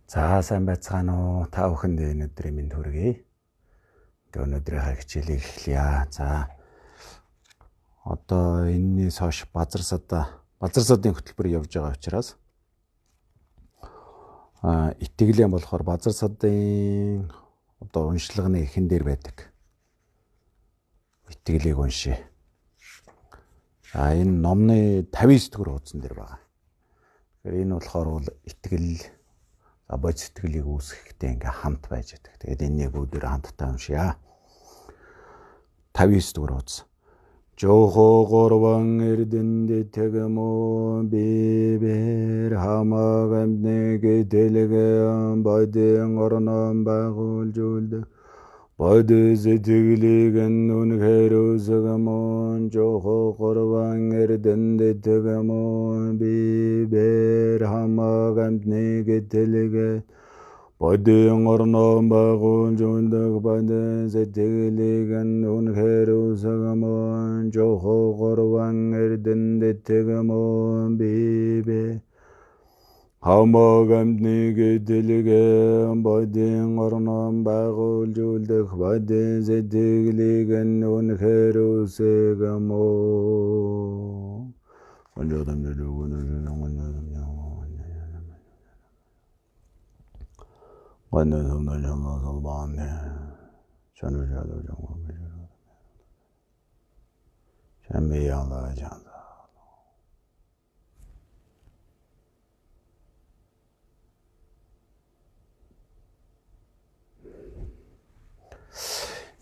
За сайн байцгаана уу? Та бүхэнд өнөөдрийн мэнд хүргэе. Өнөөдрийнхээ хичээлийг эхлэе. За одоо энэс хойш базар садын хөтөлбөр явж байгаа учраас итгэлэн болохоор базар садын одоо уншлагын эхэн дээр байдаг. Итгэлийг уншия. За энэ номны 59 дугаар хуудсан дээр байгаа. Тэгэхээр энэ болохоор бол итгэл бод сэтгэлийг үүсгэхдээ ингээ хамт байж байдаг. Тэгээд энэнийг бүгдээр хамтдаа уншия. 59 дугаар хуудас. Жохо горван эрдэндэ тэгмо бибэр хамаагамнэг дэлгэ бодын орном байгуулж үлдэ бод сэтгэлийг нүнхээр үсгэмон жохо горван эрдэндэ тэгмо бибэр хамаагамнэг дэлгэ бодын орном байгуулж үлдэ бод сэтгэлийг нүнхээр үсгэмон жохо горван эрдэндэ тэгмо бибэр хамаагамнэг дэлгэ бодын орном байгуулж үлдэх бод сэтгэлийг нүнхээр үсгэмон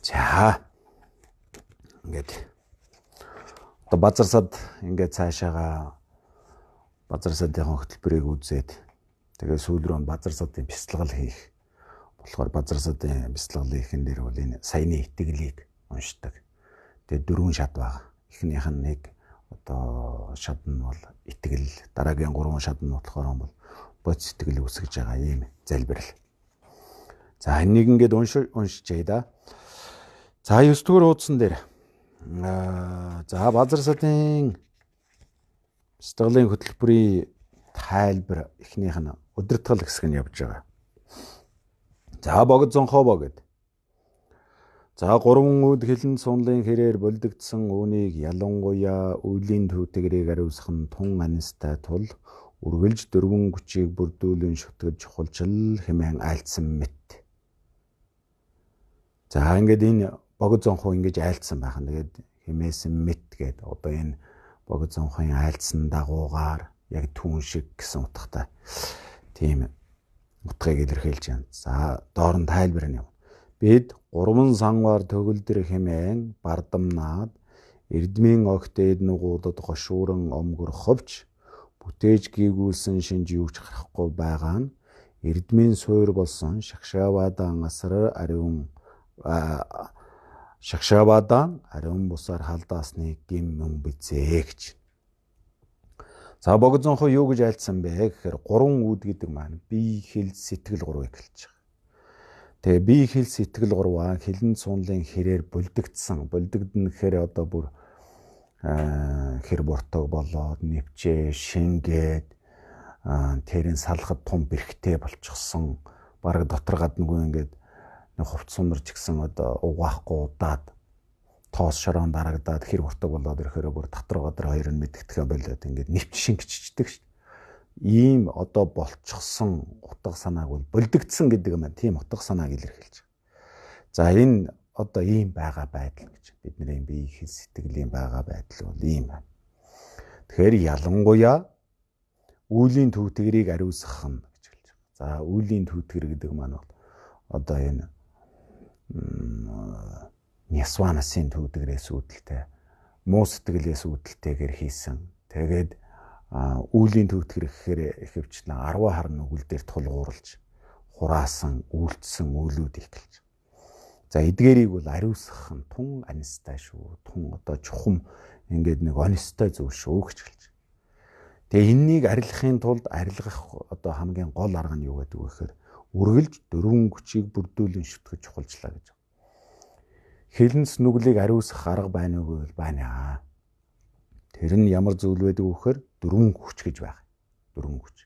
За ингээд одоо базар сад ингээд цаашаага базар садын хөтөлбөрийг үзээд тэгээ сүүл рүү базар садын бяцлал хийх болохоор базар садын бяцлаглын эхэн дээр бол энэ саяны итгэлийг уншдаг. Тэгээ 4 шат байгаа. Эхнийх нь нэг одоо шат нь бол итгэл, дараагийн 3 шат нь болохоор бол бод сэтгэл үүсгэж байгаа ийм залбирал. За энийг ингээд уншижээ да. За 9 дугаар хуудсан дээр за базар садын бяцлаглын хөтөлбөрийн тайлбар эхнийх нь удирдгал хэсэг нь явж байгаа. За богд зонхоо гэд. За 3 үд хилэн сунлын хэрээр болдогдсон үүнийг ялангуяа үлийн түүтгэрийг ариусгах нь тун анистай тул үргэлж 4 хүчийг бүрдүүлэн шүтгэж чухалчл хэмээн айлцсан мэт. За ингээд энэ богд зонхоо ингэж айлцсан байх нь тэгээд хэмээсэн мэт гээд одоо энэ богд зонхын айлцсан дагуугаар яг түүн шиг гэсэн утгатай тийм утгыг илэрхийлж байна. За доор нь тайлбар нь юм. Бид 3 санвар төгөлдөр хэмээн бардамнаад эрдмийн огтед нугуудад гошууран омгөрхөвч бүтээж гүйгүүлсэн шинж юуч гарахгүй байгаа нь эрдмийн суур болсон шагшаавадан асар ариун бусаар халдаасны гим мөн бицээ гэж. За богд зонхоо юу гэж айлцсан бэ гэхээр 3 үд гэдэг маань бие, хэл, сэтгэл 3-ыг хэлж байгаа. Тэгээ бие, хэл, сэтгэл 3-аа хилэн сунлын хэрээр болдогдсон. Болдогдно гэхээр одоо бүр хэр буртаг болоод нэвчээ, шингээд тэрийн салхад том бэрхтээ болчихсон. Бараг дотор гаднгүй ингээд нэг хувц сунарч гисэн одоо угаахгүй удаад тоос шороон дарагдаад хэр буртаг болоод ирэхээр бүр дотор хоёр нь мэддэхтэй болоод ингээд нэвч шингэжчихдэг шүү дээ. Ийм одоо болчихсон утга санааг бол болдогдсон гэдэг юм. Тийм утга санааг илэрхийлж байгаа. За энэ одоо ийм байгаа байдал гэж бидний бие хэл сэтгэлийн байгаа байдал бол ийм байна. Тэгэхээр ялангуяа үлийн түүтгэрийг ариусгах нь гэж хэлж байгаа. За үлийн түүтгэр гэдэг маань бол одоо энэ Нясванасын түүтгэрээс үүдэлтэй, муу сэтгэлээс үүдэлтэйгээр хийсэн. Тэгээд үлийн түүтгэр гэхээр ихэвчлэн 10 харн үгэл дээр тулгуурлаж хураасан, үйлдсэн үйлүүдийг хэлж. За эдгээрийг бол ариусгах нь тун анистай шүү. Тун одоо чухам ингээд нэг онистой зүйл шүү гэж хэлж. Тэгээ энэнийг арилгахын тулд арилгах одоо хамгийн гол арга нь юу гэдэг вэ гэхээр үргэлж 4 хүчийг бүрдүүлэн шүтгэж чухалчлаа гэж. Хилэнс нүглийг ариусгах арга байна уу гэвэл байна. Тэр нь ямар зүйл байдаг вэ гэхээр 4 хүч гэж байна. 4 хүч.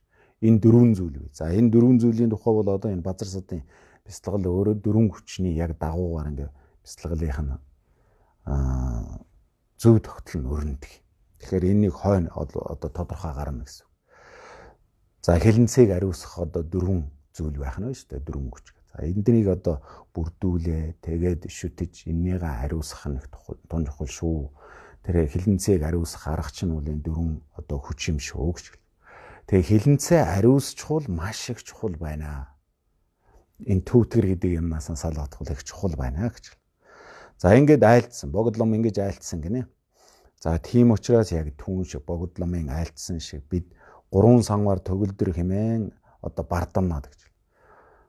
Энэ дөрвөн зүйл бий. За энэ дөрвөн зүйлийн тухай бол одоо энэ базар садын бяцлал өөрөө дөрвөн хүчний яг дагуугаар ингээ бяцлаглынх нь зөв тогтол нь өрнөдөг. Тэгэхээр энэнийг хойно одоо тодорхой гарна гэсэн. За хилэнцгийг ариусгах одоо дөрвөн зүйл байх нь шүү дээ, дөрвөн хүч. За энднийг одоо бүрдүүлээ, тэгээд шүтэж энэнийг ариусгах нь тун чухал шүү. Тэр хилэнцгийг ариусгах арга чинь бол энэ дөрвөн одоо хүч юм шүү гэж. Тэгээ хилэнцээ ариусчихвал маш их чухал байна. Энэ төвтгэр гэдэг юмнаас салгадах их чухал байна гэж. За ингээд айлдсан, богдлом ингэж айлдсан гинэ. За тийм учраас яг түүн шиг богдломын айлдсан шиг бид 3 сангаар төгөлдөр хэмээн одоо бардамнаад гэж.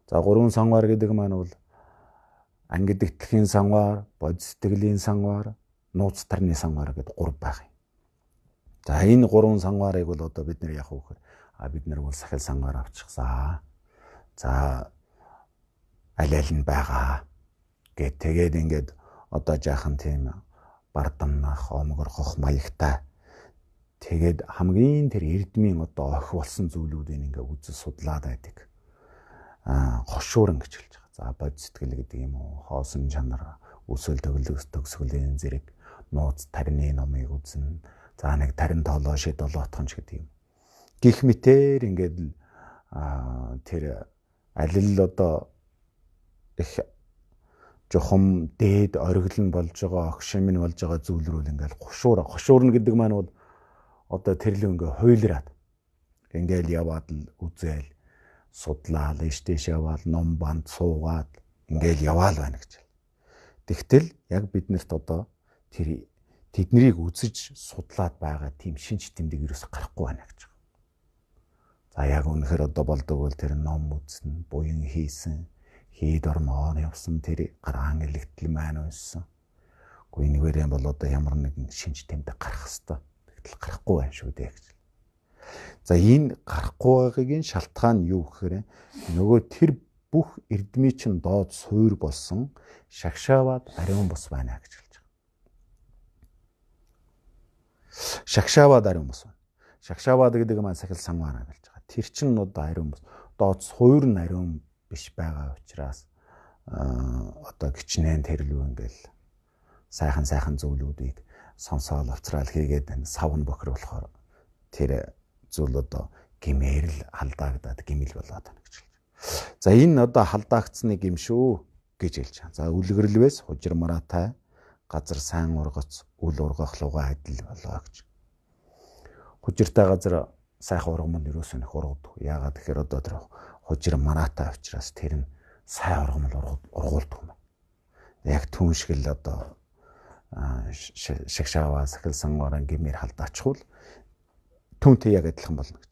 За 3 сангаар гэдэг маань бол ангид итгэхийн сангаар, бодис сэтгэлийн сангаар, нууц тарны сангаар гэдэг 3 байх юм. За энэ 3 сангаарыг бол одоо бид нэр яах вэ гэхээр бид нар бол сахил сангаар авчихсаа. За аль нь байгаа гэт тэгээд ингээд одоо жаахан тийм бардамнах, омгорхох маягтай. Тэгээд хамгийн тэр эрдмийн одоо охи болсон зүйлүүдийг ингээ үзэл судлаад байдаг. Хошуурн гэж хэлж байгаа. За бодис сэтгэл гэдэг юм уу, хоосон чанар, өсөл төгсгөлийн зэрэг, нууц тарины номыг үзнэ. За нэг тарин тоолоо шид олоотхонч гэдэг юм. Гэх мэтэр ингээд тэр аль л одоо их жохом дээд ориглон болж байгаа, огшим нь болж байгаа зүйлрүүл ингээл хошуурна гэдэг маань бол одоо тэрлүү ингээ хуйлраад ингээл яваад л үзээл судлаал иштэйш яваал ном банд суугаад ингээл яваал байна гэж. Тэгтэл яг биднэрт одоо тэр тэднийг үзэж судлаад байгаа тийм шинж тэмдэг ерөөс гарахгүй байна гэж. За яг үнэхээр одоо болдог бол тэр ном үзнэ, буян хийсэн, хэд ормоон явсан тэр гараан элэгтэл маань унссан. Гэхдээ нэгээрээ бол одоо ямар нэгэн шинж тэмдэг гарах хэвээр. Тэгтэл гарахгүй байна шүү дээ гэж. За энэ гарахгүй байгаагийн шалтгаан нь юу гэхээр нөгөө тэр бүх эрдмийн чин доод суур болсон шагшааваад ариун бус байна гэж хэлж байгаа. Шагшааваад ариун бус байна. Шагшааваад гэдэг маань сахил санваараа гэлж байгаа. Тэр чин одоо ариун бус. Доод суур нь ариун биш байгаа учраас одоо гिचнэн тэрлүү ингээл сайхан зүйлүүдийг сонсоол авцраал хийгээд савн бохир болохоор тэр зүйл одоо гимэрл халдаагдаад гимэл болоод байна гэж хэлж. За энэ одоо халдаагдсны гим шүү гэж хэлж байгаа. За үлгэрлвэс хужир мараатай газар сайн ургац үл ургах лугаа адил болоо гэж. Хужиртай газар сайхан ургамал юусэн их ургадаг. Яагаад тэгэхээр одоо тэр хужир мараатай учраас тэр нь сайн ургамал ургуулдаг юм. Яг түн шиг л одоо шагшааваа сахил сангаараа гимээр халдаачвал түнтэй яг адилхан болно гэж.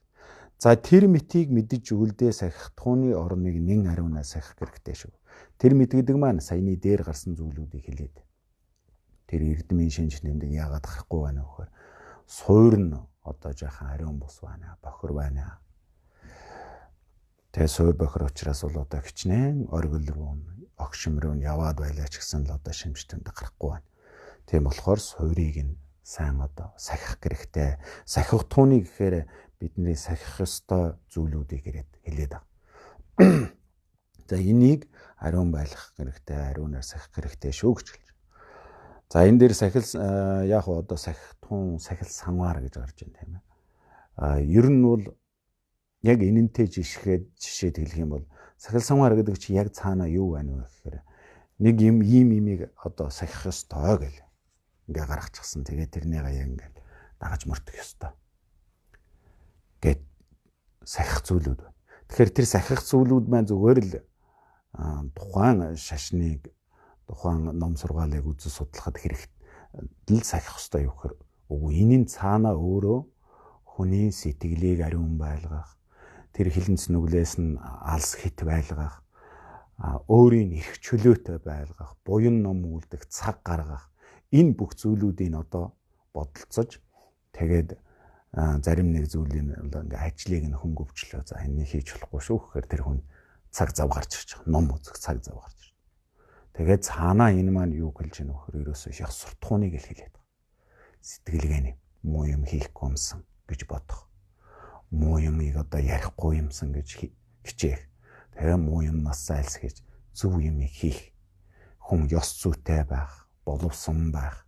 За тэр мэтийг мэдэж үлдээ сахихтууны орныг нэн ариунаас сахих хэрэгтэй шүү. Тэр мэд гэдэг маань саяны дээр гарсан зүйлүүдийг хэлээд. Тэр эрдмийн шинж тэмдэг яагаад гарахгүй байна вэ гэхээр суур нь одоо жаахан ариун бус байна, бохир байна. Тэгээ суур бохир учраас бол одоо хичнээн оргил руу, огшим руу яваад байлаа ч гэсэн л одоо шинж тэмдэг гарахгүй байна. Тийм болохоор суурийг нь сайн одоо сахих хэрэгтэй. Сахих тууны гэхээр бидний сахих ёстой зүйлүүдийг хэлээд байгаа. За энийг ариун байлгах хэрэгтэй, ариунаар сахих хэрэгтэй шүү гэж хэлж. За энэ дээр сахил яг одоо сахих туун, сахил санваар гэж гарч байна тийм ээ. Ер нь бол яг энэнтэй жишээд хэлэх юм бол сахил санваар гэдэг чинь яг цаана юу байна вэ гэхээр нэг ийм имийг одоо сахих ёстой гэл ингээ гаргачихсан. Тэгээд тэрнийг яг ингээ дагаж мөрдөх ёстой гэт сахих зүйлүүд байна. Тэгэхээр тэр сахих зүйлүүд маань зүгээр л тухайн шашныг, тухайн ном сургаалыг үзэж судлахад хэрэгтэй сахих ёстой юу гэхээр үгүй энийн цаанаа өөрөө хүний сэтгэлийг ариун байлгах, тэр хилэнц нүглээс нь алс хит байлгах, өөрийн эрх чөлөөтэй байлгах, буян ном үлдэх, цаг гаргах энэ бүх зүйлүүдийн одоо бодолцож тэгээд зарим нэг зүйлийн ингээ ажлыг нь хөнгөвчлөө. За энийг хийж болохгүй шүү гэхээр тэр хүн цаг зав гарч ирж байгаа. Ном үзэх цаг зав гарч ирж. Тэгээд цаанаа энэ маань юу хэлж гэнэ вөхөр ерөөсөө ёс суртахууныг л хэлээд байгаа. Сэтгэлгээний муу юм хийхгүй юмсан гэж бодох. муу юмыг одоо ярихгүй юмсан гэж хичээх. Тэгээ муу юмнаас зайлсхийж зөв юмыг хийх. Хүн ёс зүйтэй байх, боловсон байх.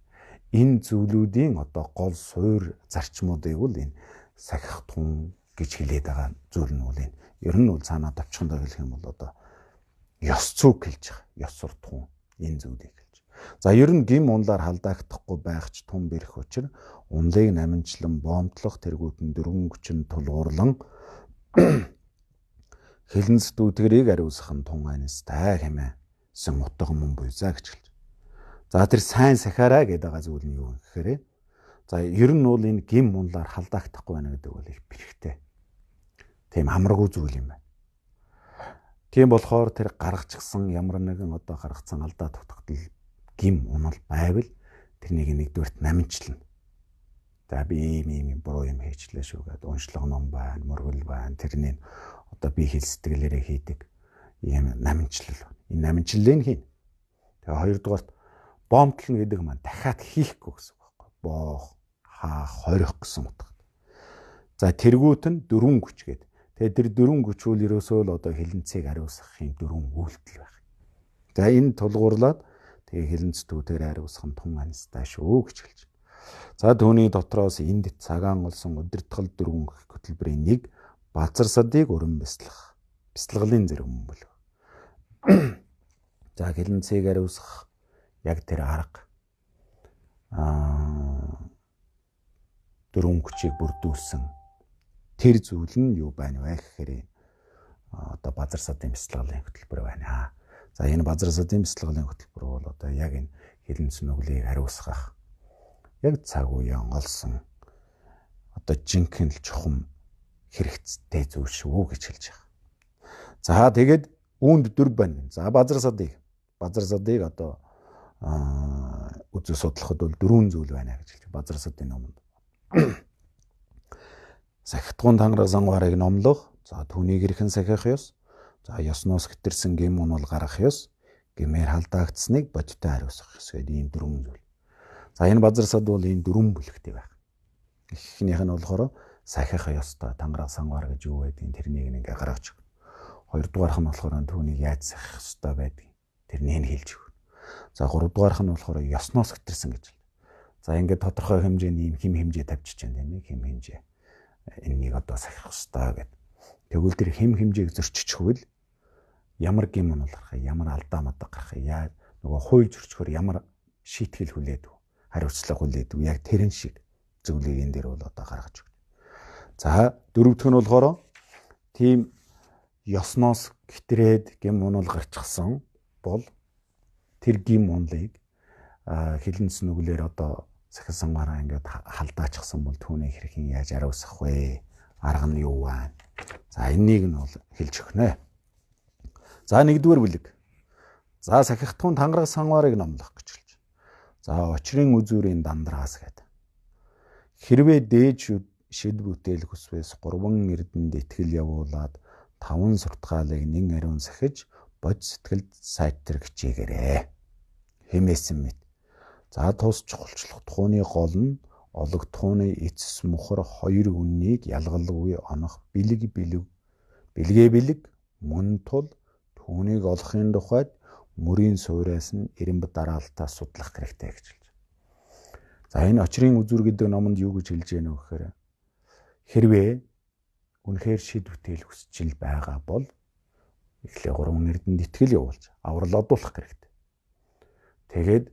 Энэ зүйлүүдийн одоо гол суур зарчмуудыг бол энэ сахих тун гэж хэлээд байгаа зүйл нь бол энэ. Ер нь бол цаанаа товчхондоо хэлэх юм бол одоо ёс зүйг хэлж байгаа. Ёс сур тун энэ зүйлийг хэлж. За ер нь гим унлаар халдаагдахгүй байх ч тун бэрх учир унлыг намжлан боомтлох тэргүүтэн дөрвөн хүчин тулгуурлан хэлэн зүтгэрийг ариусгах нь тун анистай хэмээсэн утга мөн буй за гэж хэлж. За тэр сайн сахиараа гэдэг байгаа зүйл нь юу гэхээр за ер нь бол энэ гим унлаар халдаагдахгүй байна гэдэг бол их бэрхтээ. Тийм амаргүй зүйл юм байна. Тийм болохоор тэр гаргачихсан ямар нэгэн одоо гаргацсан алдаа дутагдал гим унал байвал тэрнийг нэгдүгээрт намжлна. За би ийм буруу юм хийчлээ шүү гэдэг уншлага ном байна, мөргөл байна. Тэрний одоо би хэл сэтгэлээрээ хийдэг ийм намжлал. Энэ намжлалыг хийн. Тэгээ хоёрдугаарт боомтлно гэдэг маань дахиад хийхгүй гэсэн үг байхгүй. Боох, хаах, хорих гэсэн утга. За тэргүүт нь дөрвөн хүч гэдэг. Тэгээ тэр дөрвөн хүч үл ерөөсөө л одоо хилэнцгийг ариусгахын дөрвөн үйлдэл байх. За энэ тулгуурлаад тэгээ хилэнцтүүдээр ариусгах нь тун анистай шүү гэж хэлж. За түүний дотроос энд цагаан олсон удирдгал дөрвөн хөтөлбөрийн нэг базар садыг өрн бяцлах. Бяцлаглын зэрэг юм болов. За хилэнцгийг ариусгах яг тэр арга дөрвөн хүчийг бүрдүүлсэн тэр зүйл нь юу байна вэ гэхээр одоо базар садын бяцлаглын хөтөлбөр байна. За энэ базар садын бяцлаглын хөтөлбөр бол одоо яг энэ хилэнц нүглийг ариусгах яг цаг үеийн олсон одоо жинхэнэ л чухам хэрэгцтэй зүйл шүү гэж хэлж байгаа. За тэгээд үүнд дөрв байна. За базар садыг одоо үзэл судлахад бол дөрвөн зүйл байна гэж хэлж. Базар садын номонд сахитгуун тангараг сангаарыг номлох, за түүнийг хэрхэн сахих ёс, за ёсноос хэтэрсэн гим унал гаргах ёс, гэмээр халдаагдсныг бодиттой хариуцах ёс гэдэг ийм дөрвөн зүйл. За энэ базар сад бол энэ дөрвөн бүлэгтэй байх. Эхнийх нь болохоор сахих ёстой тангараг сангаар гэж юу байдгийг тэрнийг ингээ гаргаж өгнө. Хоёрдугаарх нь болохоор түүнийг яаж сахих ёстой байдгийг тэрнийг хэлж өгнө. За гуравдугаарх нь болохоор ёсноос хэтэрсэн гэж. За ингээд тодорхой хэмжээний хим хэмжээ тавьчих чинь тийм ээ хим хэмжээ. Энэнийг одоо сахих ёстой гэдэг. Тэгвэл тэр хим хэмжээг зөрчихвөл ямар гим унал гарах, ямар алдаа мадаа гарах, яа нөгөө хууль зөрчгөр ямар шийтгэл хүлээд хариуцлага хүлээд яг тэрэн шиг зөвлөгийг энэ дээр бол одоо гаргаж өгнө. За дөрөвдөх нь болохоор тийм ёсноос гэтрээд гим унал гарчихсан бол тэр гим унлыг хилэнц нүглээр одоо сахисангаараа ингээд халдаачихсан бол түүнийг хэрхэн яаж ариусгах вэ? Арга нь юу вэ? За энийг нь бол хэлж өгнө. За нэгдүгээр бүлэг. За сахихтун тангараг сангаарыг номлох гэж хэлж. За очрын үзүүрийн дандраас гэдэг. Хэрвээ дээд шид бүтээл хүсвээс 3 эрдэнд итгэл явуулаад 5 суртгаалыг нэн ариун сахиж бод сэтгэлд сайтар хичээгээрээ. Хэмээсэн мэт. За тус чухалчлах тухууны гол нь олог тухууны эцэс мухар 2 үннийг ялгалгүй онох бэлэг мөн тул түүнийг олохын тухайд мөрийн суураас нь эренб дараалтаа судлах хэрэгтэй гэж хэлж. За энэ очрын үзүр гэдэг номонд юу гэж хэлж яана вэ гэхээр хэрвээ үнэхээр шид бүтээл хүсчил байгаа бол эхлээ 3 эрдэнд итгэл явуулж авралдуулах хэрэгтэй. Тэгээд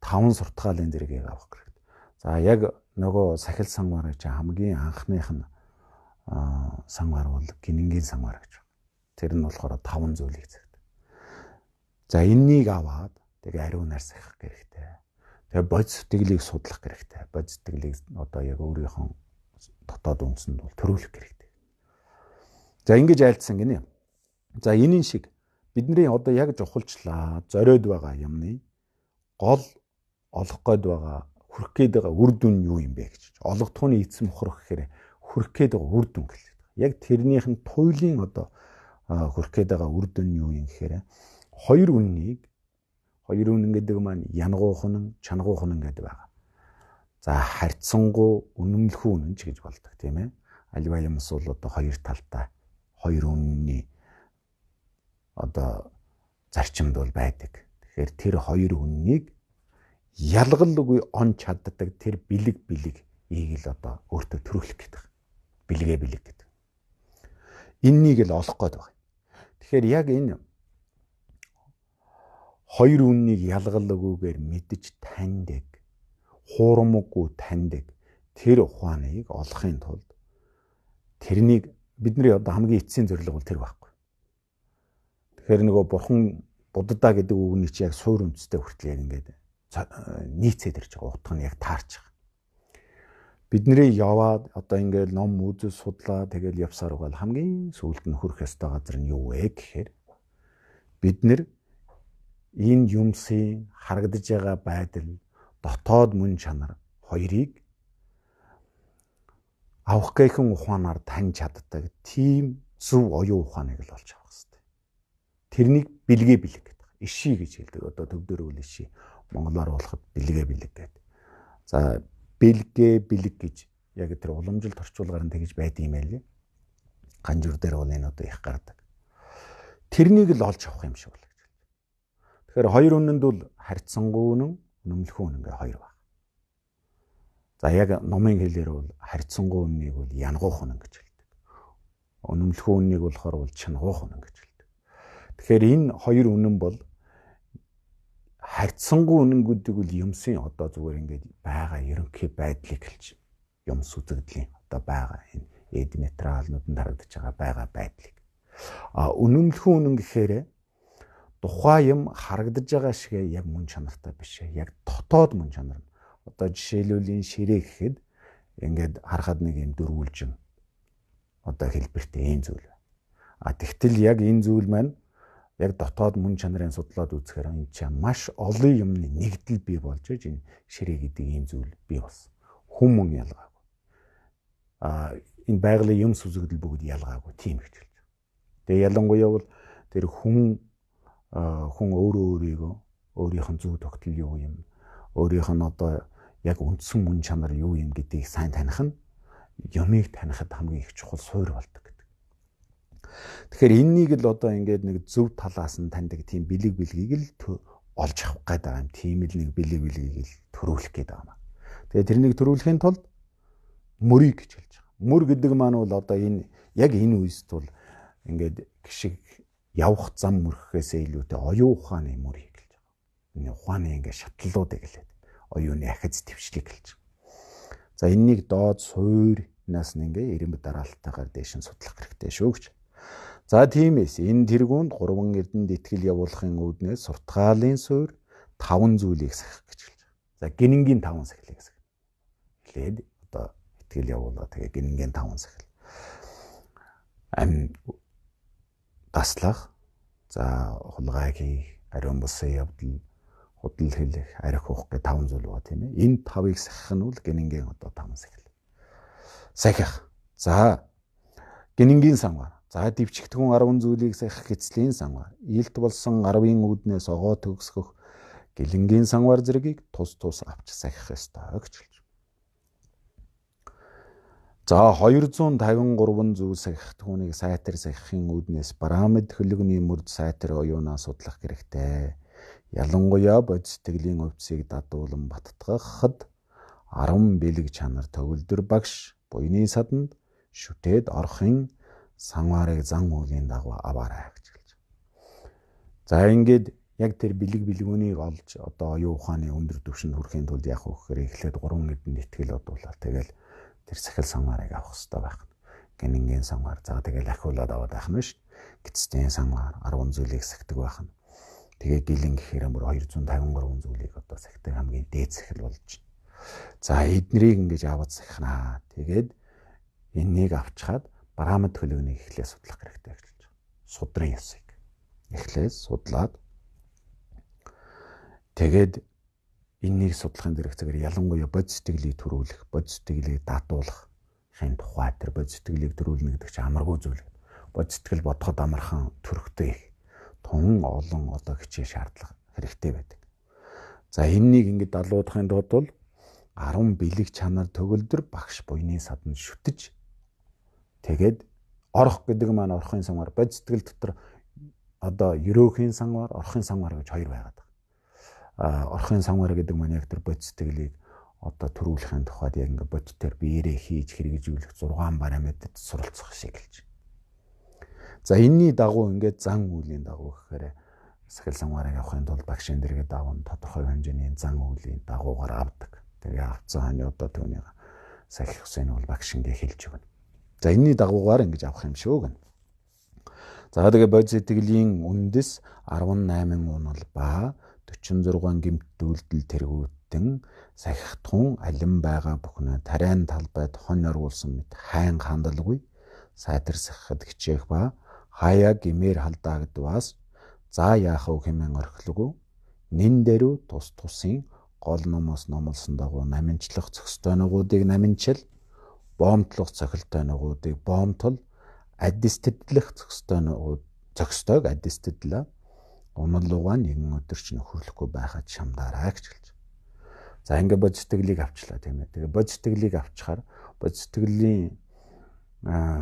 5 суртгаалын зэрэгийг авах хэрэгтэй. За яг нөгөө сахил сангаар гэж хамгийн анхных нь сангаар бол гинэнгийн сангаар гэж. Тэр нь болохоор 5 зүйлийг зэгдэг. За энэнийг аваад тэгээ ариунаар сахих хэрэгтэй. Тэгээ бод сэтгэлийг судлах хэрэгтэй. Бод сэтгэлийг одоо яг өөрийнхөө дотоод үндсэнд бол төрүүлэх хэрэгтэй. За ингэж айлдсан гинэ. За энийн шиг бидний одоо яг жухалчлаа зориод байгаа юмны гол олох гээд байгаа хүрх гээд байгаа үр дүн юу юм бэ гэж. Олох тухны эцэм мухрах гэхээр хүрх гээд байгаа үр дүн гэлээ. Яг тэрнийх нь туйлын одоо хүрх гээд байгаа үр дүн юу юм гэхээр 2 үнэн гэдэг маань янгуухнан чангуухнан гэдэг байгаа. За харьцангуй үнэмлэхүү үнэн ч гэж болдог тийм ээ. аливаа юмс бол одоо хоёр талтай, хоёр үнний одоо зарчимд бол байдаг. Тэгэхээр тэр хоёр үннийг ялгалгүй он чаддаг тэр бэлэг ийг л одоо өөртөө төрүүлэх гэдэг. Бэлэг гэдэг. Эннийг л олох гээд байна. Тэгэхээр яг энэ хоёр үннийг ялгалгүйгээр мэдж таньдаг, хуурамгүй таньдаг тэр ухааныг олохын тулд тэрнийг бидний одоо хамгийн эцсийн зорилго бол тэр байхгүй. Тэгэхээр нөгөө бурхан буддаа гэдэг үгний чи яг суур үндэстэй хүртэл яг ингээд нийцээд ирж байгаа. Утга нь яг таарч байгаа. Бидний яваад одоо ингээд ном үзэл судлаа тэгэл явсаар байгаа хамгийн сүүлд нь хүрэх ёстой газар нь юу вэ гэхээр бид нэр энэ юмсын харагдаж байгаа байдал, дотоод мөн чанар хоёрыг авах гэхэн ухаанаар таньж чаддаг тийм зөв оюун ухааныг л олж авах хэрэгтэй. Тэрнийг бэлэг гэдэг. Иши гэж хэлдэг. Одоо төвдөр үл иши. Монголоор болоход бэлэг гэдэг. За бэлэг гэж яг тэр уламжилт орчуулгаар нь тэгж байд юм байл. Ганжуур дээр бол энэ одоо их гардаг. Тэрнийг л олж авах юм шиг бол. Тэгэхээр хоёр үнэнд бол харьцангуй үнэн, үнэмлэхүүн үнэн гэ хоёр байна. За яг номын хэлээр бол харьцангуй үннийг бол янгуух үнэн гэж хэлдэг. Үнэмлэхүүн үннийг болохоор бол чангуух үнэн гэж хэлдэг. Тэгэхээр энэ хоёр үнэн бол харьцангуй үнэнгүүдийг бол юмсын одоо зүгээр ингээд байгаа ерөнхий байдлыг хэлж юмс үзэгдлийн одоо байгаа энэ эдметралнууданд харагдаж байгаа байдлыг. Үнэмлэхүүн үнэн гэхээр тухайн юм харагдаж байгаа шиг яг мөн чанартай биш ээ. Яг дотоод мөн чанар. Одоо жишээлбэл энэ ширээ гэхэд ингээд харахад нэг юм дөрвөлжин одоо хэлбэртэй энэ зүйл. Тэгтэл яг энэ зүйл маань яг дотоод мөн чанарын судлаад үзэхээр энэ чинь маш олон юмны нэгдэл бий болж иж энэ ширээ гэдэг ийм зүйл бий болсон. Хүмүүн ялгаагүй. Энэ байгалийн юм сүзэгдэл бүгд ялгаагүй тийм гэж хэлж байна. Тэгээ ялангуяа бол тэр хүн өөрөө өөрийгөө өөрийнх нь зөв тогтол юу юм, өөрийнх нь одоо яг үндсэн мөн чанар юу юм гэдгийг сайн таних нь юмыг танихад хамгийн их чухал суурь болдог гэдэг. Тэгэхээр энэнийг л одоо ингээд нэг зөв талаас нь таньдаг тийм бэлгийг л олж авах гэдэг юм. Тийм л нэг бэлгийг л төрүүлэх гэдэг юм. Тэгээ тэрнийг төрүүлэхийн тулд мөрийг гэж хэлж байгаа. Мөр гэдэг маань бол одоо энэ яг энэ үест бол ингээд гişиг явах зам мөрөхөөсөө илүүтэй оюун ухааны мөрийг хэлж байгаа. Энэ ухааны ингээд шатлалуудыг хэлээд оюуны ахиц твшлийг хэлж байгаа. За энэнийг доод суурьнаас нь ингээ эренб дараалтайгаар дээш нь судлах хэрэгтэй шүү гэж. За тиймээс энэ тэргуунд 3 эрдэнэд итгэл явуулахын үүднээс суртгаалын суурь 5 зүйлийг сахих гэж хэлж байгаа. За гинэнгийн 5 сахилыг сахих. Хэлээд одоо итгэл явуулаа тэгээ гинэнгийн 5 сахил. Даслах, за хулгай хийх, ариун бусын явдал, худал хэлэх, арх уух гэх 5 зүйл байгаа тийм ээ. Энэ 5-ыг сахих нь бол гинэнгийн одоо 5 сахил. Сахих. За гинэнгийн санвар. За дэвчигдэхүүн 10 зүйлийг сахих эцлийн санвар. Илт болсон 10-ын үүднээс огоо төгсгөх гэлэнгийн санвар зэргийг тус авч сахих ёстой гэж хэлж. За 253 зүйл сахих түүнийг сайтар сахихын үүднээс Брамад хөлөгний мөрд сайтар оюунаа судлах хэрэгтэй. Ялангуяа бодис сэтгэлийн өвцгийг дадуулан баттгахад 10 бэлэг чанар төгөлдөр багш буйны саданд шүтээд орохын санварыг зан үйлийн дагуу аваарай гэж хэлж. За ингээд яг тэр бэлгүүнийг олж одоо оюун ухааны өндөр түвшинд хүрэхийн тулд яг хөөхөр эхлээд 3 эдэнд итгэл бодуулаад тэгэл тэр сахил санварыг авах хэрэгтэй байх. Гинэнгийн санвар. За тэгэл ахиулаад аваад байх нь шүү. Гитцтэй санвар 10 зүйлийг сахидаг байх нь. Тэгээ гэлэн гэхээр бүр 253 зүйлийг одоо сахидаг хамгийн дээд сахил болж байна. За эднэрийг ингэж аваад сахинаа. Тэгээд энэнийг авчхаад Брамад хөлөгнийг эхлээ судлах хэрэгтэй гэж хэлж байгаа. Судрын ёсыг эхлээ судлаад тэгээд энэнийг судлахын зэрэгцээр ялангуяа бодис сэтгэлийг төрүүлэх, бодис сэтгэлийг дадуулах хин тухай тэр бодис сэтгэлийг төрүүлнэ гэдэг чинь амаргүй зүйл. Бодис сэтгэл бодоход амархан төрөхтэй их тун олон одоо хичээл шаардлага хэрэгтэй байдаг. За энэнийг ингэж далуудахын тулд бол 10 бэлэг чанар төгөлдөр багш буйны саданд шүтэж Тэгээд орох гэдэг маань орохын сангаар бод сэтгэл дотор одоо ерөөхийн сангаар орохын сангаар гэж хоёр байгаад байгаа. Орохын сангаар гэдэг маань яг тэр бод сэтгэлийг одоо төрүүлэхийн тухайд яг ингээ бодтоор биеэрээ хийж хэрэгжүүлэх 6 параметрт суралцах шигэлж. За энэний дагуу ингээд зан үйлийн дагуу гэхээр сахил сангаараа явахын тулд багшийн дэргэд даван тодорхой хэмжээний зан үйлийн дагуугаар авдаг. Тэгээ авцсан хань одоо түүнийг сахих хүсэний бол багшингээ хэлж өгнө. За энэний дагуугаар ингэж авах юм шүү гэнэ. За тэгээ бод сэтгэлийн үндэс 18 унал ба 46 гэмт үйлдэл тэргүүтэн сахихтун алин байгаа бүхнээ тариан талбайд хонь оруулсан мэт хайн хандалгүй сайтарсахад хичээх ба хаяа гимээр халдаагдваас за яах вэ хэмээн орхилгүй нин дээрүү тус тусын гол номоос номлосон дагуу наминчлах зохистой нугуудыг наминчил боомтлох цохилтой нугуудыг боомтол аддистэдлэх зохистойг аддистэдлээ уналуугаа нэгэн өдөр ч нөхөрлөхгүй байхад шамдаараа гэж хэлж. За ингээ бод сэтгэлийг авчлаа тийм ээ. Тэгээ бод сэтгэлийг авчихаар бод сэтгэлийн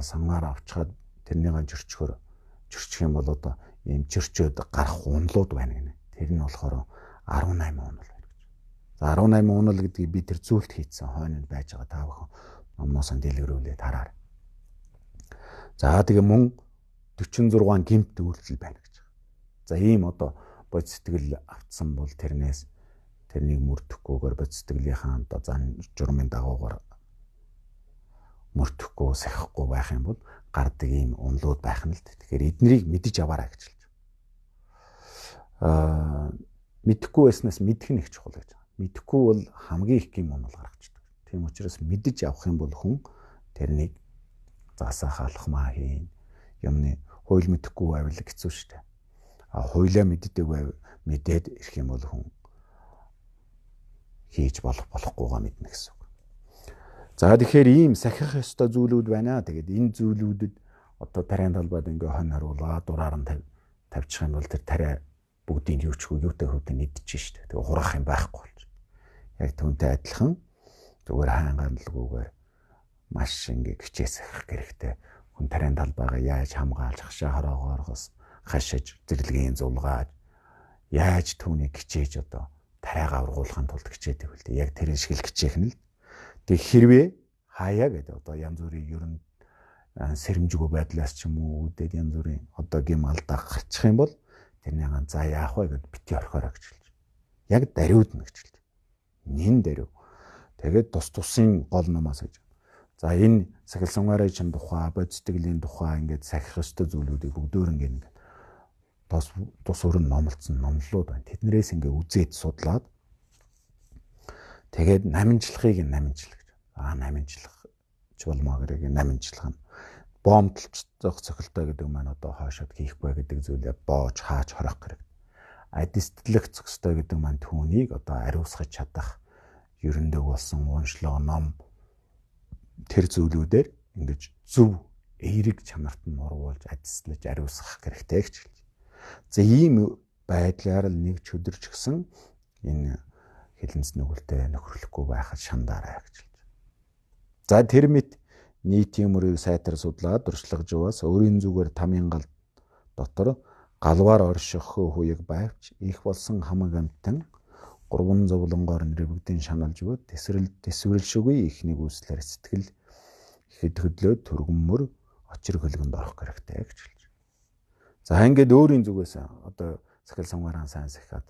сангаар авчихад тэрнийг зөрчих юм бол одоо ийм зөрчөөд гарах унлууд байна гинэ. Тэр нь болохоор 18 унал байна гэж. За 18 унал гэдгийг би тэр зүйлд хийцэн хойнонд байж байгаа та бүхэн номноос нь дэлгэрүүлээд хараар. За тэгээ мөн 46 гэмт үйлдэл байна гэж. За ийм одоо бод сэтгэл автсан бол тэрнийг мөрдөхгүйгээр бод сэтгэлийнхаа одоо зан журмын дагуугаар мөрдөхгүй сахихгүй байх юм бол гардаг ийм унлууд байх нь л. Тэгэхээр эднийг мэдэж аваарай гэж хэлж. Мэдэхгүй байснаас мэдэх нь их чухал гэж. Мэдэхгүй бол хамгийн их юм унал гаргачдаг. Тийм учраас мэдэж авах юм бол хүн тэрнийг заасаа халахмаа хийн. Юмны хууль мэдэхгүй байвал хэцүү шүү дээ. Хуулиа мэдээд ирэх юм бол хүн хийж болохгүйгаа мэднэ гэсэн үг. За тэгэхээр ийм сахих ёстой зүйлүүд байна. Тэгээд энэ зүйлүүдэд одоо тариан талбайд ингээ хонь харуулаа дураар нь тавьчих юм бол тэр тариа бүгдийг юутай хөвтөнд идчихэж штэ. Тэгээ хурах юм байхгүй болж. Яг түүнтэй адилхан зүгээр хаангаалгүйгээр маш ингээ хичээ сахих хэрэгтэй. Хүн тариан талбайгаа яаж хамгаалж хашаа хороогооргоос хашиж зэрлэгийн зулгаад яаж түүнийг хичээж одоо тариагаа ургуулахын тулд хичээдэг үл дээ. Яг тэр шиг л хичээх нь л. Тэг хэрвээ хаяа гэдэг одоо янз бүрийн ерөн сэрэмжгүй байдлаас ч юм уу үүдээд янз бүрийн одоо гим алдаа гарчих юм бол тэрний ганц за яах вэ гэд бити орхиороо гэж хэлж. Яг дариуд нь гэж хэлж. Нин дариу. Тэгээд тусын гол номоос гэж. За энэ сахил сангаарийн тухай, бод сэтгэлийн тухай ингээд сахих ёстой зүйлүүдийг бүгдөө ингээд тус өрн номлоцсон номлууд байна. Тэднэрээс ингээ үзээд судлаад тэгээд наминчлахыг наминчлах гэж. Наминчлах ч болмоо гэрэг наминчлах нь боомтлох цохилтой гэдэг маань одоо хоошоод хийхгүй гэдэг зүйлээ боож хаач хорих гэрэг. Аддистлэх зохистой гэдэг маань түүнийг одоо ариусгаж чадах ерөндөг болсон уншлоо ном тэр зүйлүүдээр ингэж зөв эерэг чанарт нь оруулж аддислаж ариусгах хэрэгтэй гэж хэлж. За ийм байдлаар л нэг чөдөрч гисэн энэ хилэнц нүгэлтэй нөхөрлөхгүй байхад шандаарай гэж хэлж. За тэр мэт нийтийн мөрийг сайтар судлаад дуршлагж яваас өөрийн зүгээр тамийн гал дотор галваар орших хүүийг байвч их болсон хамаг амтан 3 зовлонгоор нэрвэгдэн шаналж бод тэсвэрлшгүй ихнийг үүслэр сэтгэл ихэд хөдлөө төргөмөр очир хөлгөнд орох хэрэгтэй гэж хэлж. За ингээд өөрийн зүгээс одоо сахил сангаараа сайн сахиад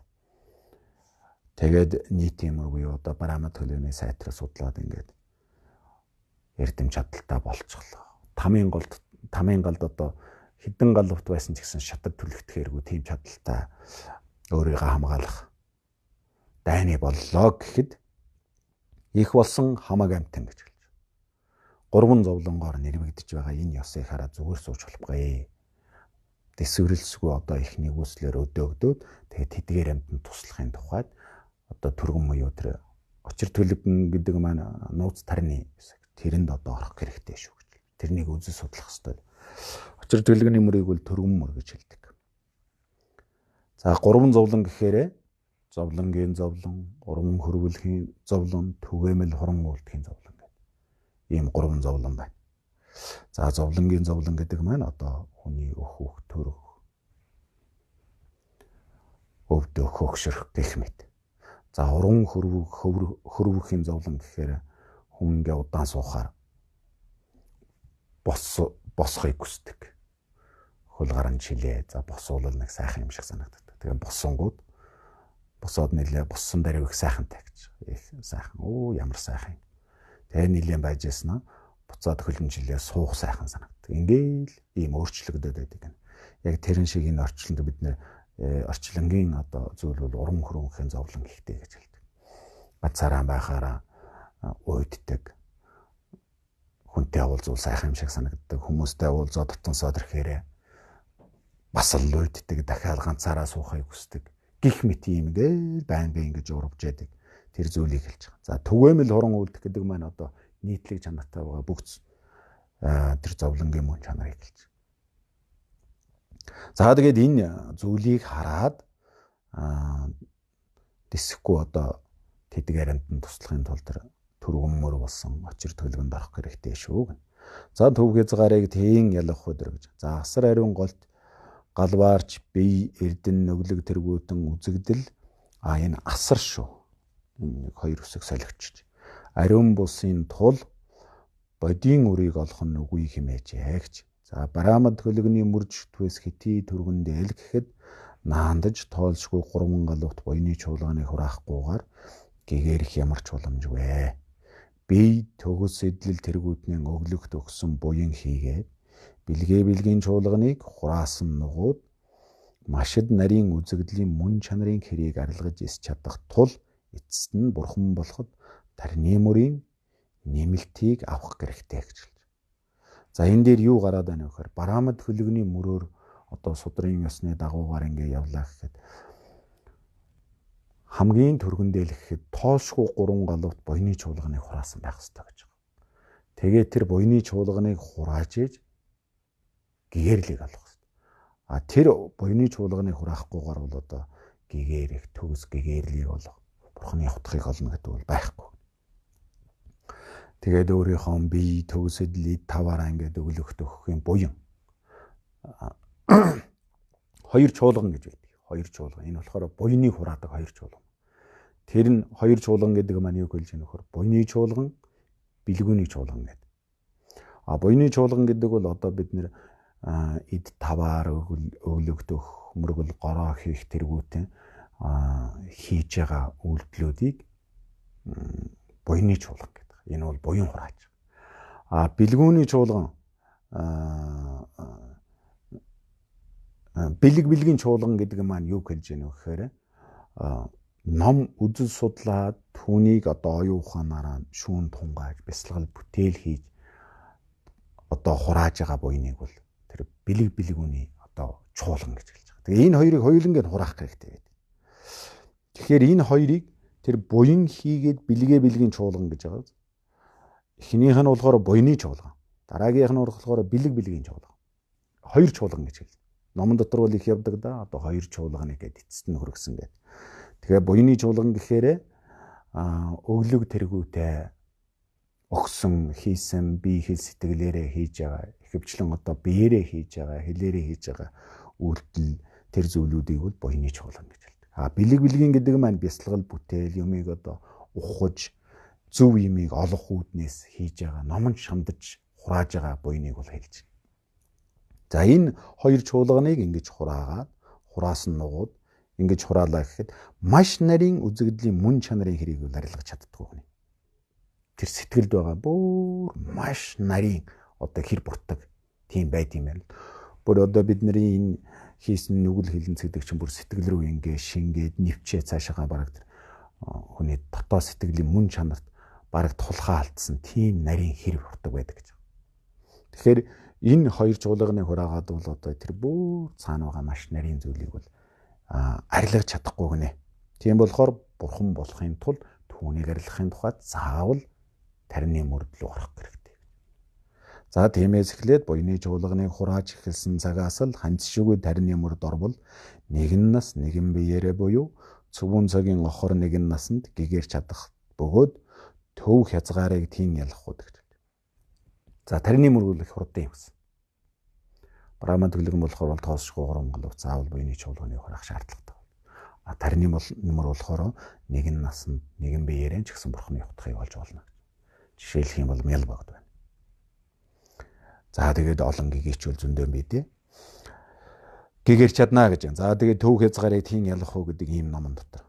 тэгээд нийтийн мөр буюу одоо бараамат хөлөөний сайтар судлаад ингээд эрдэм чадaltaа болцголоо. Тамийн галд одоо хэдэн галвт байсан ч гэсэн шатар түлхтэхэргүй тийм чадaltaа өөрийгөө хамгаалах дайны боллоо гэхэд их болсон хамаг амтан гэж хэлж. 3 зовлонгоор нэрвэгдэж байгаа энэ ёсыг хараад зүгээр сууж болохгүй. Дэсвэрлсгүй одоо их нэгүслэр өдөөгдөөд тэгээд тэдгээр амтанд туслахын тухайд одоо түргэн буюу тэр очир төлөвн гэдэг маань нууц тарны тэрэнд одоо орох хэрэгтэй шүү гэж. Тэрнийг үзэл судлах хэрэгтэй. Очир төлөвний мөрийг бол түргэн мөр гэж хэлдэг. За 3 зовлон гэхээр зовлонгийн зовлон, уран хөрвөлхийн зовлон, түгээмэл хуран уулдхийн зовлон гэдэг. Ийм 3 зовлон байна. За зовлонгийн зовлон гэдэг маань одоо хүний өөхөх, төрөх, өвдөх, хөгшрөх гэх мэт. За уран хөрвөхийн зовлон гэхээр хүн ингээ удаан суухаар босхойг хүсдэг. Хөл гаран чилээ. За босвол нэг сайхан юм шиг санагддаг. Тэгээ боссонгууд босоод нэлээ боссон дээр их сайхантай гэж. Их сайхан. Ямар сайхан. Тэгээ нэлээ байж яснаа буцаад хөлмжилээ суух сайхан санагддаг. Ингээл ийм өөрчлөгдөд байдаг. Яг тэрэн шиг энэ орчлонд бид нэр орчлонгийн одоо зүйл бол уран хөрвөхийн зовлон гэхтэй гэж хэлдэг. Бацаараа байхаараа уйддаг. Хүнтэй уулзвал сайхан юм шиг санагддаг. Хүмүүстэй уулзаад дотносоод ирэхээрээ бас л уйддаг. Дахиад ганцаараа суухыг хүсдэг. Гих мэт юм гээл байнга ингэж урвж яадаг. Тэр зүйлийг хэлж байгаа. За түгээмэл хорон үлдэх гэдэг маань одоо нийтлэг чанартай байгаа бүгд тэр зовлонгийн мөн чанарыг хэлж байгаа. За тэгээд энэ зүйлийг хараад дэсэхгүй одоо тэдэг аримтанд туслахын тулд түргэнмөр болсон очир төлөвөнд орох хэрэгтэй шүү гэнэ. За төв хязгаарыг тийм ялах өдөр гэж. За асар ариун голт галваарч бие эрдэн нүглэг тэргүүтэн үзэгдэл энэ асар шүү. Энэ хоёр үсэг солигчж. Ариун бусын тул бодийн үрийг олох нь үгүй хэмээж ягч. За бараамад хөлөгний мөрж твэс хити түргэнд эл гэхэд наандаж тоолшгүй гурван галуут буйны чуулганы хураахгүйгээр гэгэрх ямар ч боломжгүй. Би төгс эдлэл тэргүүтнэн өглөгт өгсөн буян хийгээд бэлгийн чуулганыг хураасан нугууд машид нарийн үзэгдлийн мөн чанарын хэрийг арилгаж ис чадах тул эцэст нь бурхан болоход тарны мөрийн нэмэлтийг авах хэрэгтэй гэж хэлж. За энэ дээр юу гараад байна вэ гэхээр бараамад хөлөгний мөрөөр одоо судрын ёсны дагуугаар ингээ явлаа гэхэд хамгийн түргэндээ л гэхэд тоошгүй гурван галуут буйны чуулганыг хураасан байх хэрэгтэй гэж байгаа. Тэгээд тэр буйны чуулганыг хурааж ээж гэгэрлийг алах хэрэгтэй. Тэр буйны чуулганыг хураахгүйгээр бол одоо гэгэрэх төгс гэгэрлийг олох бурханы хутгийг олно гэдэг бол байхгүй. Тэгээд өөрийнхөө бие төгс эдлийг таваараа ингээд өглөхт өгөхийн буян хоёр чуулган гэж байдаг. Хоёр чуулган. Энэ болохоор буйны хураадаг хоёр чуулган. Тэр нь хоёр чуулган гэдэг маань юу хэлж байгаа нөхөр? Буйны чуулган, бэлгүүний чуулган гэдэг. Буйны чуулган гэдэг бол одоо бид нэр эд таваар өглөгдөх, мөргөл гороо хийх тэргүүтэн хийж байгаа үйлдэлүүдийг буйны чуулган гэдэг. Энэ бол буян хурааж. Бэлгүүний чуулган бэлгийн чуулган гэдэг маань юу хэлж яах вэ гэхээр ном үзэл судлаад түүнийг одоо оюун ухаанаараа шүүн тунгааж бясалгал бүтээл хийж одоо хурааж байгаа буйныг бол тэр бэлгүүний одоо чуулган гэж хэлж байгаа. Тэгээ энэ хоёрыг хоёулангийн хураах хэрэгтэй байдаг. Тэгэхээр энэ хоёрыг тэр буян хийгээд бэлгийн чуулган гэж байгаа. Эхнийх нь болохоор буйны чуулган. Дараагийнх нь болохоор бэлгийн чуулган. Хоёр чуулган гэж хэлдэг. Номон дотор бол их явдаг да. Одоо хоёр чуулганыг гээд эцэст нь хөргсөн гэдэг. Тэгэхээр буйны чуулган гэхээр өглөг тэргүүтэй огсон хийсэн бие хэл сэтгэлээрээ хийж байгаа. Ихэвчлэн одоо биеэрээ хийж байгаа, хэлээрээ хийж байгаа үйлдэл тэр зүйлүүдийг бол буйны чуулган гэж хэлдэг. Бэлгийн гэдэг маань бясалгал бүтээл юмыг одоо ухаж зөв юмыг олох үүднээс хийж байгаа, номон шамдаж хурааж байгаа буйныг бол хэлж. За энэ хоёр чуулганыг ингэж хураагаад хураасан нугууд ингэж хураалаа гэхэд маш нарийн үзэгдлийн мөн чанарын хэрийг бол арилгаж чаддгүй хүн. Тэр сэтгэлд байгаа бүр маш нарийн одоо хэр буртаг тийм байд юм байна. Бүр одоо бидний энэ хийсэн нүгэл хилэнцгдэг чинь бүр сэтгэл рүү ингээ шингээд нэвчээ цаашаага бараг тэр хүний дотоод сэтгэлийн мөн чанарт бараг тулхаа алдсан тийм нарийн хэр буртаг байдаг гэж. Тэгэхээр энэ хоёр чуулганы хураагаад бол одоо тэр бүр цаана байгаа маш нарийн зүйлийг бол арилгаж чадахгүй гинэ. Тийм болохоор бурхан болохын тулд түүнийг арилгахын тухайд заавал тарны мөрд рүү орох хэрэгтэй. За тиймээс эхлээд буйны чуулганыг хурааж эхэлсэн цагаас л ханцшгүй тарны мөрд орвол нэгэн нас нэгэн биеэрээ буюу цөвөн цагийн охор нэгэн насанд гэгэр чадах бөгөөд төв хязгаарыг тийм ялах гэдэг. За тарины мөргөл их хурдан юм гэсэн. Брахман төлөвлөгөн болохоор бол тоосшгүй 3 галууц заавал буйны чуулганы хураах шаардлагатай. Тарины мөр болохоор нэгэн насанд нэгэн биеэрэн ч гэсэн бурхны утгыг олж болно. Жишээлх юм бол мял богд байна. За тэгээд олон гэгийчүүл зөндөө бидээ. Гэгэр чадна гэж. За тэгээд төв хязгаарыг тийм ялах уу гэдэг ийм номон дотор.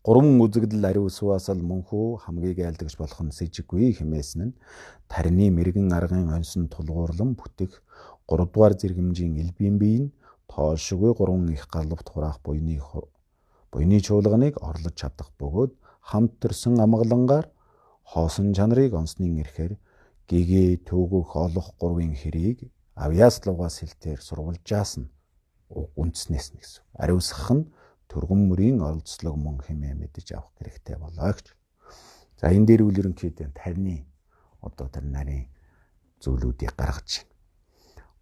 Гурван үзэгдэл ариун суасал мөнхөө хамгийн айлдагч болох нь сэжиггүй хэмээсэн нь тарины мэрэгэн аргын онсон тулгуурлан бүтэх 3 дугаар зэргэмжийн элбийн бие нь тоошгүй 3 их галавт хураах буйны чуулганыг орлож чадах бөгөөд хамт төрсөн амгалангаар хоосон чанарыг онсны эрхээр гэгээ төвгөх олох 3-ын хэрийг авьяаслуугаа сэлтээр сурвалжаас нь үндснээс нь гэсэн. Ариусгах нь төргөн мөрийн оролцлог мөн хэмээн мэдэж авах хэрэгтэй болоо гэж. За энэ дээр үл ерөнхийдөө тарины одоо тэр нарийн зүйлүүдийг гаргаж байна.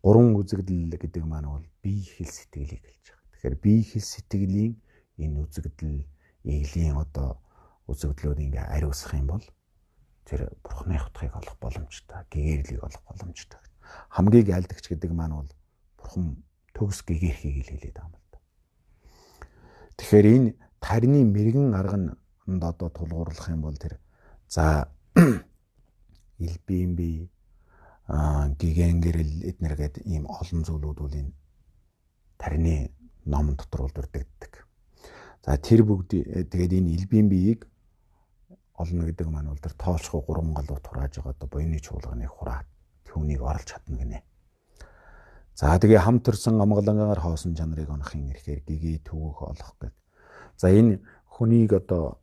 3 үзэгдэл гэдэг маань бол бие хэл сэтгэлийг хэлж байгаа. Тэгэхээр бие хэл сэтгэлийн энэ үзэгдэл эглийн одоо үзэгдлүүд ингээ ариусгах юм бол тэр бурхны утгыг олох боломжтой, гэгэрлийг олох боломжтой. Хамгийн айлдагч гэдэг маань бол бурхан төгс гэгэрхийг хэлээд байгаа юм л да. Тэгэхээр энэ тарины мэрэгэн арга нь одоо тулгуурлах юм бол тэр за элбийн бие гигэн гэрэл эднэр гэдэг ийм олон зүйлүүд бол энэ тарины номон дотор бол дурддагддаг. За тэр бүгд тэгээд энэ элбийн биеийг олно гэдэг маань бол тэр тоолшгүй 3 галуу турааж байгаа одоо буйны чуулганыг хураад түүнийг орлож чадна гинэ. За тэгээ хамт төрсөн амгалангаар хоосон чанарыг онохын эрхээр гэгээ төвөх олох гэдэг. За энэ хүнийг одоо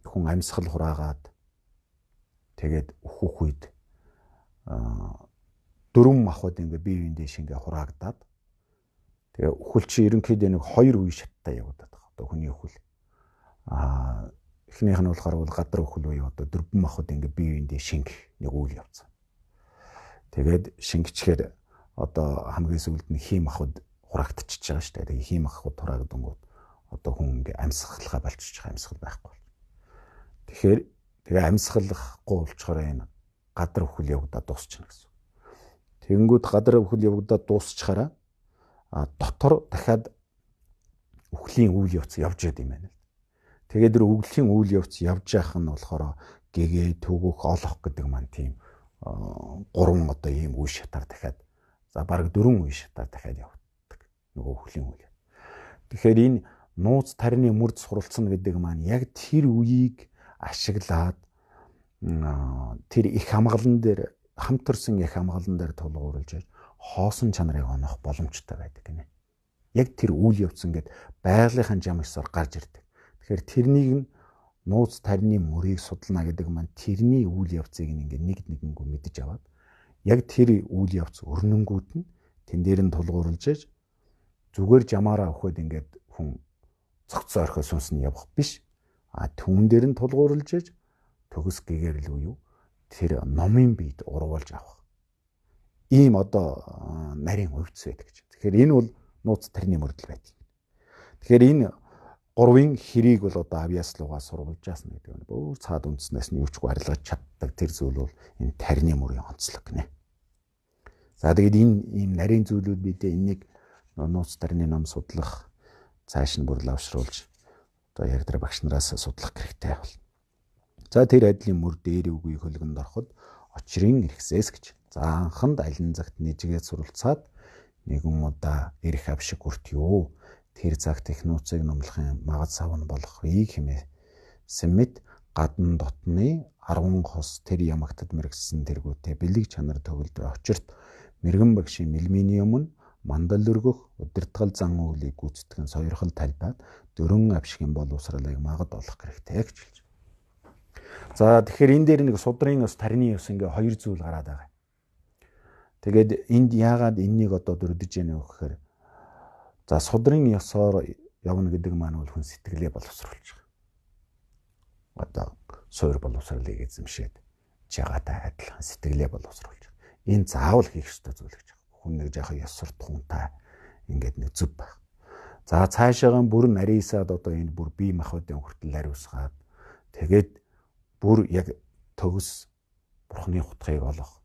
хүн амьсгал хураагаад тэгээд өөхөх үед 4 махбод ингээ бие биендээ шингээ хураагдаад тэгээ үхэл чи ерөнхийдөө нэг 2 үе шаттай явагдаад байгаа. Одоо хүний үхэл эхнийх нь болохоор бол гадар үхэл буюу одоо 4 махбод ингээ бие биендээ шингэх нэг үйл явцсан. Тэгээд шингэчээр одоо хамгийн сүүлд нь хим махбод хурагдчихж байгаа шүү дээ. Тэгээ хим махбод хураагдангууд одоо хүн ингээ амьсгалахаа болчихж байгаа амьсгал байхгүй. Тэгэхээр тэгээ амьсгалахгүй болчоор энэ гадар үхэл явагдаад дуусчихна гэсэн. Тэгэнгүүт гадар үхэл явагдаад дуусчихаараа дотор дахиад үхлийн үйл явц явж байд юм байна. Тэгээд тэр үхлийн үйл явц явж яах нь болохоор гэгээ төгөх олох гэдэг маань тийм 3 одоо ийм үе шатаар дахиад за бараг 4 үе шатаар дахиад явагддаг нөгөө үхлийн үйл. Тэгэхээр энэ нууц тарины мөрд суралцсан гэдэг маань яг тэр үеийг ашиглаад тэр их хамгаалан дээр хамт төрсэн их хамгаалан дээр тулгуурлаж хоосон чанарыг онох боломжтой байдаг гинэ. Яг тэр үйл явц ингээд байгалийнхын жам ёсоор гарч ирдэг. Тэгэхээр тэрнийг нь нууц тарины мөрийг судална гэдэг маань тэрний үйл явцыг ингээд нэгэнгүү мэдэж аваад яг тэр үйл явц өрнөнгүүд нь тэн дээр нь тулгуурлаж зүгээр жамаараа өгөхөд ингээд хүн цогцоо орхио сүнс нь явах биш. Түүн дээр нь тулгуурлаж төгс гэгэрл буюу тэр номын биед урвуулж авах. Ийм одоо нарийн хувьц байдаг гэж. Тэгэхээр энэ бол нууц тарины мөрдөл байдаг. Тэгэхээр энэ 3-ын хэрийг бол одоо авьяаслуугаа сурвалжаасна гэдэг нь бүр цаад үндснээс нь юучгүй арилгаж чаддаг тэр зүйл бол энэ тарины мөрийн онцлог гинэ. За тэгээд энэ ийм нарийн зүйлүүд бидээ энийг нууц тарины ном судлах цааш нь бүр лавшруулж одоо яг тэр багш нараас судлах хэрэгтэй бол. За тэр айдлын мөр дээр үгүй хөлгөнд ороход очрын эрхсээс гэж. За анханд алин цагт нэжгээд суралцаад нэгэн удаа эрх авшиг хүртё. Тэр цагт их нууцыг номлохын магад сав нь болох хэмээсэн мэт гадна дотны 10 хос тэр ямагтад мэрэгсэн тэргүүтээ бэлэг чанар төгөлдөр очирт мэрэгэн багшийн мэлминиум нь мандал өргөх удирдгал зан үйлийг гүйцэтгэн сойрхол талбайд 4 авшигын боловсролыг магад олох хэрэгтэй гэж хэлж. За тэгэхээр энэ дээр нэг судрын ус тарины ус ингээ 2 зүйл гараад байгаа. Тэгээд энд яагаад энэнийг одоо дурдж яана вэ гэхээр за судрын ёсоор явна гэдэг маань бол хүн сэтгэлээ боловсруулж байгаа. Одоо суур боловсролыг эзэмшээд жагаатай адилхан сэтгэлээ боловсруулж байгаа. Энэ заавал хийх ёстой зүйл гэж байна. Хүн нэг жоохон ёс суртахуунтай ингээд нэг зүв байх. За цаашаагаа бүр нарийсаад одоо энэ бүр бие махбодын хүртэл ариусгаад тэгээд бүр яг төгс бурхны утгыг олох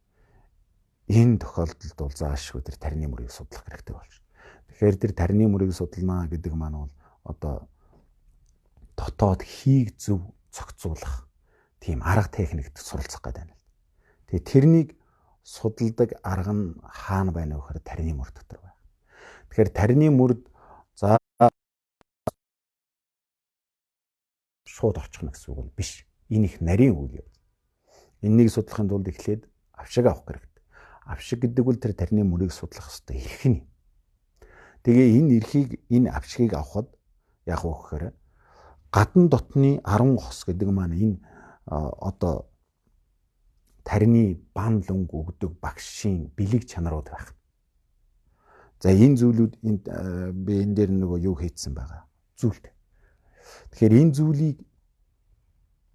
энэ тохиолдолд бол заашгүй тэр тарины мөрийг судлах хэрэгтэй болж байна. Тэгэхээр тэр тарины мөрийг судлана гэдэг маань бол одоо дотоод хийг зөв цогцуулах тийм арга техникт суралцах гэдэг байна. Тэгээ тэрнийг судалдаг арга нь хаана байна вэ гэхээр тарины мөр дотор байна. Тэгэхээр тарины мөрд за шууд очих нь гэсэн үг бол биш. Энэ их нарийн үйл явдал. Энэнийг судлахын тулд эхлээд авшиг авах хэрэгтэй. Авшиг гэдэг бол тэр тарины мөрийг судлах ёстой эрх нь. Тэгээ энэ авшигыг авахд яг үхэхээр гадна дотны 10 хос гэдэг маань энэ одоо тарины бан лөнг өгдөг багшийн бэлэг чанарууд байх. За энэ зүйлүүд би энэ дээр нөгөө юу хийцэн байгаа. Зүйлтэй. Тэгэхээр энэ зүйлийг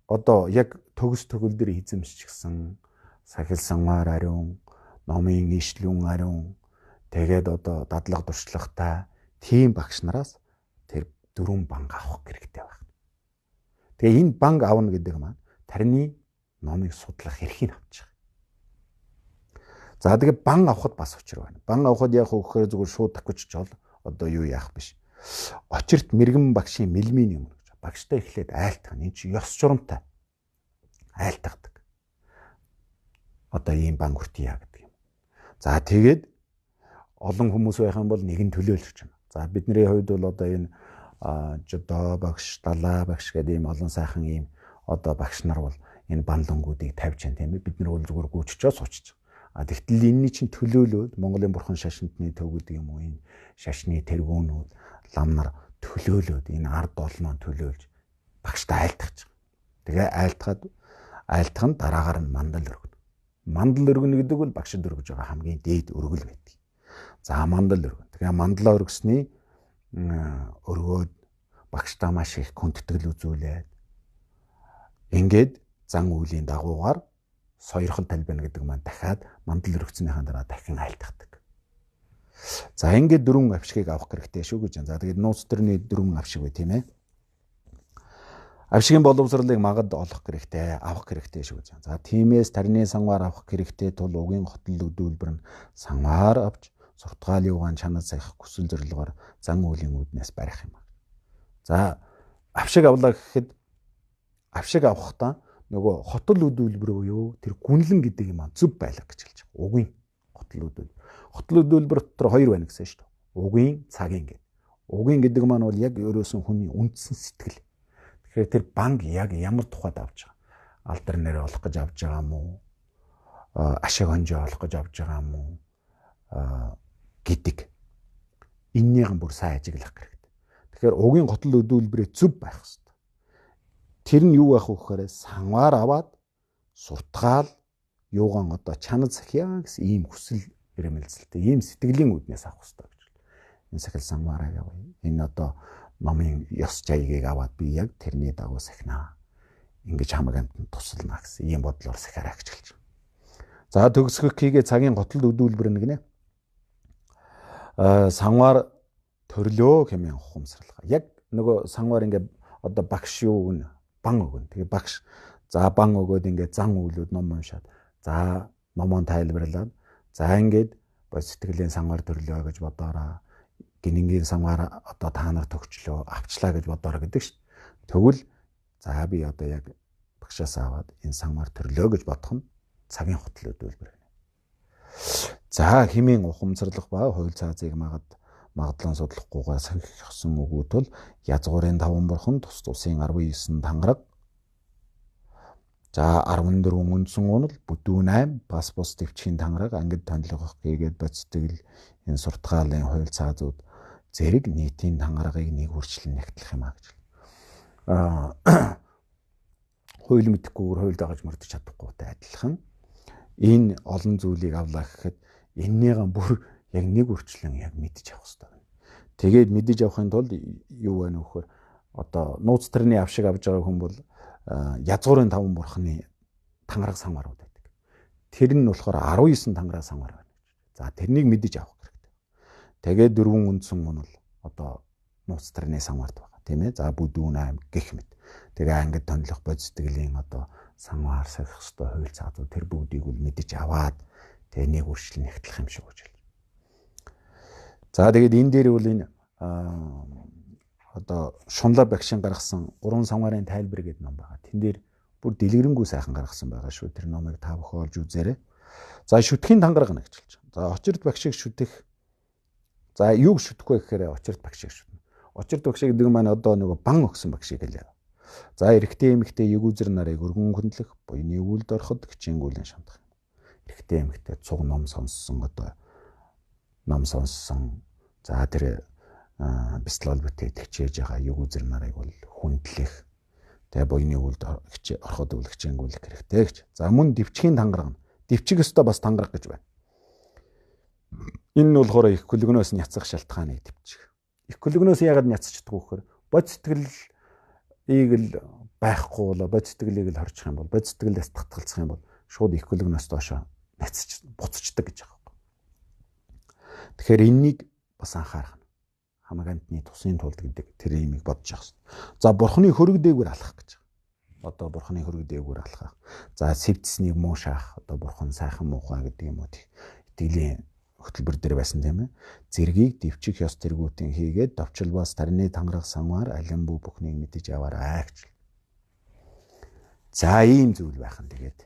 одоо яг төгс төгөл дээр эзэмшчихсэн сахилсангаар ариун, номын ишлүүн ариун, тэгээд одоо дадлага туршлагатай тийм багш нараас тэр 4 банк авах хэрэгтэй байна. Тэгээ энэ банк авна гэдэг маань тарины номыг судлах эрхийг авчих. За тэгээ бан авахд бас учир байна. Бан авахд яг хөөхөр зүгээр шууд тавьчих жол одоо юу яах биш. Очирт мэрэгэн багшийн мэлмийн юм гэж. Багштай эхлээд айлтгах. Энэ чи ёс журамтай. Айлтгадаг. Одоо ийм бан хүртье гэдэг юм. За тэгээд олон хүмүүс байх юм бол нэгэн төлөөлж байна. За бидний хувьд бол одоо энэ жодо багш, далаа багш гэдэг ийм олон сайхан ийм одоо багш нар бол энэ банлангуудыг тавьж байна тийм ээ. Бид нар бол зүгээр гүйччээ суучж. Тэгтэл энэний чинь төлөөлөөд Монголын бурхан шашинтны төв гэдэг юм уу энэ шашны тэргүүнүүд лам нар төлөөлөөд энэ ард олноо төлөөлж багштай айлтгаж. Тэгээ айлтгах нь дараагаар нь мандал өргөнө. Мандал өргөнө гэдэг бол багшид өргөж байгаа хамгийн дээд өргөл байдаг. За мандал өргөнө. Тэгээ мандлаа өргөсний өргөөд багштай маш их хүндэтгэл үзүүлээд ингээд зан үйлийн дагуугаар сойрхол талбайна гэдэг маань дахиад мандал өргөцснийхаа дараа дахин айлтгадаг. За ингээд 4 авшигыг авах хэрэгтэй шүү гэж байна. За тэгээд нууц төрний 4 авшиг бай тийм ээ. Авшигын боловсролыг магад олох хэрэгтэй, авах хэрэгтэй шүү гэж байна. За тиймээс тарины санваар авах хэрэгтэй тул угийн хотол өдүүлбэр нь санваар авч суртгаал юугаан чанад сахих хүсэл зорилгоор зан үйлийн үүднээс барих юм. За авшиг авлаа гэхэд авшиг авахдаа нөгөө хотол өдүүлбэр буюу тэр гүнлэн гэдэг юм зөв байлга гэж хэлж байгаа. Угийн хотол өдүүлбэр. Хотол өдүүлбэр дотор 2 байна гэсэн шүү дээ. Угийн, цагийн гэдэг. Угийн гэдэг маань бол яг ерөөсөн хүний үндсэн сэтгэл. Тэгэхээр тэр банк яг ямар тухайд авч байгаа. Алдар нэрээ олох гэж авч байгаа юм уу? Ашиг хонжоо олох гэж авч байгаа юм уу? Гэдэг. Энэнийг бүр сайн ажиглах хэрэгтэй. Тэгэхээр угийн хотол өдүүлбэрээ зөв байх хэрэгтэй. Тэр нь юу байх вэ гэхээр санваар аваад суртгаал юугаан одоо чанад сахиа гэсэн ийм хүсэл эрмэлзэлтэй ийм сэтгэлийн үүднээс авах хэрэгтэй гэж. Энэ сахил санваараа яваа. Энэ одоо номын ёс жаягийг аваад би яг тэрний дагуу сахинаа. Ингэж хамаг амтнд тусална гэсэн ийм бодлоор сахиараа гэж хэлж байна. За төгсгөх хийгээ цагийн готол өдүүлбэр нэгнэ. Санваар төрлөө хэмээн ухамсарлага. Яг нөгөө санваар ингээ одоо багш юу гэнэ бан өгнө. Тэгээ багш за бан өгөөд ингээд зан үйлүүд ном уншаад за номоо тайлбарлаад за ингээд сэтгэлийн сангаар төрлөө гэж бодоорой. Гинэнгийн сангаар одоо та нар төгчлөө авчлаа гэж бодоорой гэдэг шүү. Тэгвэл за би одоо яг багшаас аваад энэ сангаар төрлөө гэж бодох нь цагийн хотол өдүүлбэр байна. За хэмээн ухамсарлах ба хууль цаазыг магадлан судлахгүйгээр сахисан өгөөд бол язгуурын 5 бурхан тус тусын 19 тангараг за 14 үндсэн унал бүдүүн 8 бас бус төвчхийн тангараг ангид тонлогох гээгээд бодцтгэл энэ суртгаалын хууль цаазууд зэрэг нийтийн тангарагыг нэг хүрчлэн нягтлах юм а гэж. Хууль мэдхгүйгээр хууль дагаж мөрдөж чадахгүйтэй адилхан энэ олон зүйлийг авлаа гэхэд энэнийг бүр яг нэг үрчлэн яг мэдж авах хэрэгтэй. Тэгээд мэдж авахын тулд юу байна вэ гэхээр одоо нууц төрний авшиг авж байгаа хүн бол язгуурын 5 бурхны тангараг санварууд байдаг. Тэр нь болохоор 19 тангараг санвар байна. За тэрнийг мэдж авах хэрэгтэй. Тэгээд 4 үндсэн унал одоо нууц төрний санвард байгаа тийм ээ. За бүдүүн 8 гэх мэт. Тэгээ ангид тонлох бодцтгэлийн одоо санвар сахих хөстө хууль цаазууд тэр бүгдийг үл мэдж аваад Тэгээ нэг үржил нэгтлэх юм шиг гэж байна. За тэгээд энэ дээр бол энэ одоо Шунлаа багшийн гаргасан 3 самгаарын тайлбар гэдэг ном байгаа. Тэн дээр бүр дэлгэрэнгүй сайхан гаргасан байгаа шүү. Тэр номыг та бүхэн олж үзээрэй. За шүтгэхийн тангараг гэж хэлж байгаа. За очирд багшийг шүтэх. За юуг шүтэх вэ гэхээр очирд багшийг шүтнэ. Очирд багш гэдэг нь маань одоо нөгөө бан өгсөн багшийг хэлээ. За эрэгтэй эмэгтэй югүзэр нарыг өргөн хөндлөх, буйны үүлд ороход гिचэнгүүлэн шандах. Эрэгтэй эмэгтэй цуг ном сонссон одоо ном сонссон. За тэр бислол бүтээд хичээж байгаа югүзэр нарыг бол хүндлэх. Тэгээ буйны үүлд ороход үл гिचэнгүүлэх хэрэгтэй гэж. За мөн дэвчгийн тангараг нь. Дэвчиг өстө бас тангараг гэж байна. Энэ нь болохоор их хөлгөнөөс няцах шалтгааныг дэвчиг. Их хөлгөнөөс яагаад няцчихдаг вэ гэхээр бод сэтгэлийг л байхгүй болоо бод сэтгэлийг л хорчих юм бол бод сэтгэлээс татгалзах юм бол шууд их хөлгөнөөс доошоо буцчихдаг гэж байгаа юм. Тэгэхээр энэнийг бас анхаарах. Хамгаантны тусын тулд гэдэг тэр имийг бодож явах. За бурхны хөрөг дээгүүр алхах гэж. Одоо бурхны хөрөг дээгүүр алхах. За сэвдснийг муу шаах. Одоо бурхан сайхан муухай гэдэг юм уу. Итгэлийн хөтөлбөр дээр байсан тийм ээ. Зэргийг дэвчих ёс тэргүүтэн хийгээд довчлбаас тарны тангараг самаар алин бүү бүхнийг мэдэж аваарай гэж. За ийм зүйл байх нь тэгээд.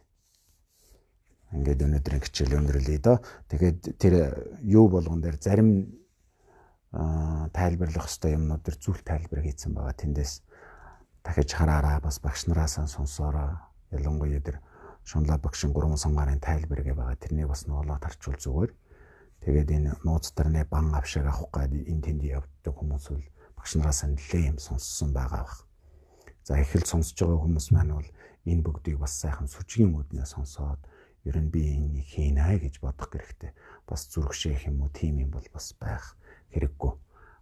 Ингээд өнөөдрийн хичээл өндөрлөе доо. Тэгээд тэр юу болгон дээр зарим тайлбарлах ёстой юмнууд дээр зүйл тайлбар хийсэн байгаа. Тэндээс дахиж хараараа бас багш нараасаа сонсоороо. Ялангуяа тэр Шунлаа багшийн 3 самгаарын тайлбар гээ байгаа. Тэрнийг бас нуулаад харчвал зүгээр. Тэгээд энэ нууц тарны бан авшиг авах гээд энэ тэнд явдаг хүмүүс бол багш нараасаа нэлээд юм сонссон байгаа бах. За эхэл сонсож байгаа хүмүүс маань бол энэ бүгдийг бас сайхан сүжгийн мөднөө сонсоод ер нь би энийг хийнэ гэж бодох хэрэгтэй. Бас зүрхшээх юм уу тийм юм бол бас байх хэрэггүй.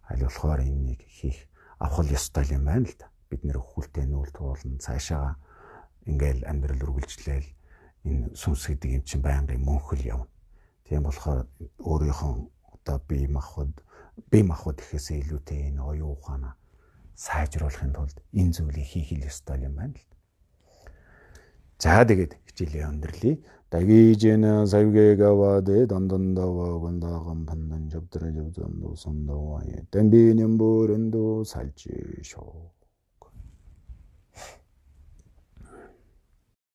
Аль болохоор энийг хийх авах ёстой юм байна л да. Бид нэр өхүүлтэй нүүл туулна цаашаа ингээл амьдрал үргэлжлээл энэ сүнс гэдэг юм чинь байнгын мөнхөл явна. Тийм болохоор өөрийнхөө одоо бие махбод ихээсээ илүүтэй энэ оюун ухаанаа сайжруулахын тулд энэ зүйлийг хийх ёстой юм байна л. За тэгээд хичээлээ өндөрлөе. Дагижена савгээгаваде дандандавагандагам пандан жабдрэ жабзамду сандавае. Тэмбинэмбүрэнду салжишо.